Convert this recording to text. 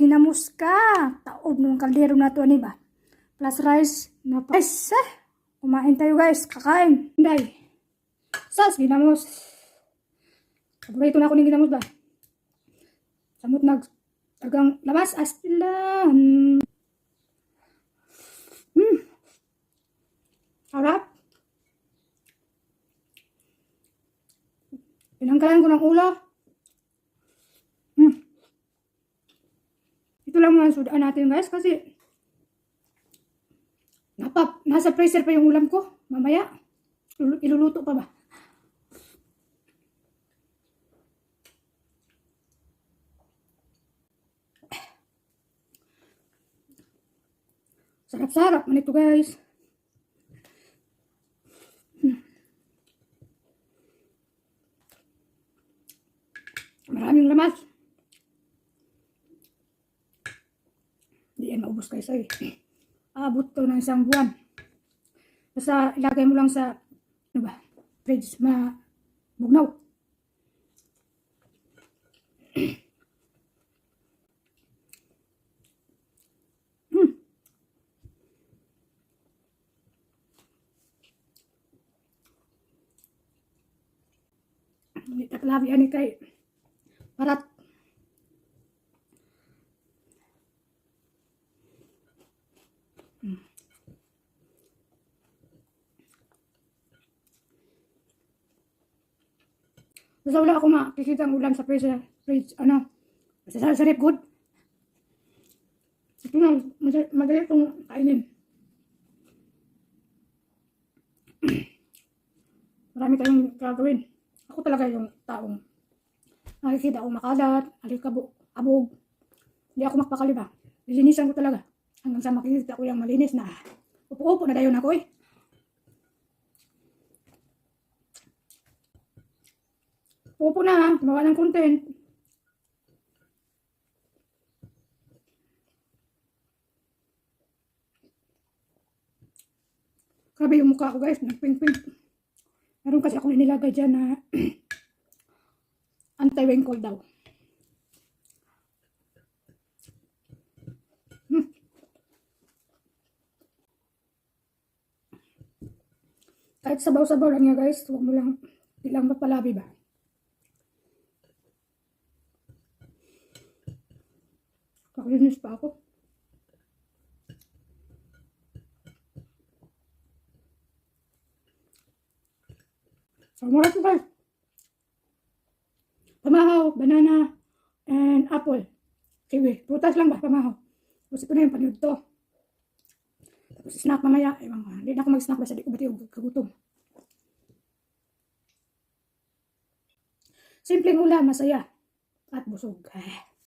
ginamos ka. Taob ng kaldero na to, ba? Plus rice na pa. Guys, kumain tayo guys. Kakain. Hinday. Sas, ginamos. Paborito na ako ng ginamos ba? Samot tagang labas. Astilan. Harap. Pinanggalan ko ng ulo. Ito lang muna sudaan natin guys kasi nasa freezer pa yung ulam ko. Mamaya, iluluto pa ba? Sarap-sarap man ito guys. Maraming lamas. Hindi yan maubos guys ay. Abot to ng isang buwan. Basta ilagay mo lang sa ano ba? Fridge bugnaw. Hindi tapalabi ani kay parat. Basta wala ako makikita ang ulam sa fridge, ano, basta sa rep good. Ito na, madali itong kainin. Marami tayong gagawin. Ako talaga yung taong nakikita ko makalat, abog. Hindi ako magpakali ba. Lilinisan ko talaga. Hanggang sa makikita ko yung malinis na upo-upo na dayon ako eh. Upo na, gumawa ng content. Grabe yung mukha ko guys, nagping-ping. Meron kasi akong inilagay dyan na anti-wrinkle daw. Kahit sabaw-sabaw lang niya guys, huwag mo lang, ilang mapalabi ba? Kakalinis pa ako. So, mga ito guys. Pamahaw, banana, and apple. Kiwi. Prutas lang ba? Pamahaw. Tapos ito na yung panyod to. Tapos snack mamaya. Ewan ko. Hindi na ako mag-snack basta di ko bati yung kagutom. Simpleng ulam, masaya. At busog.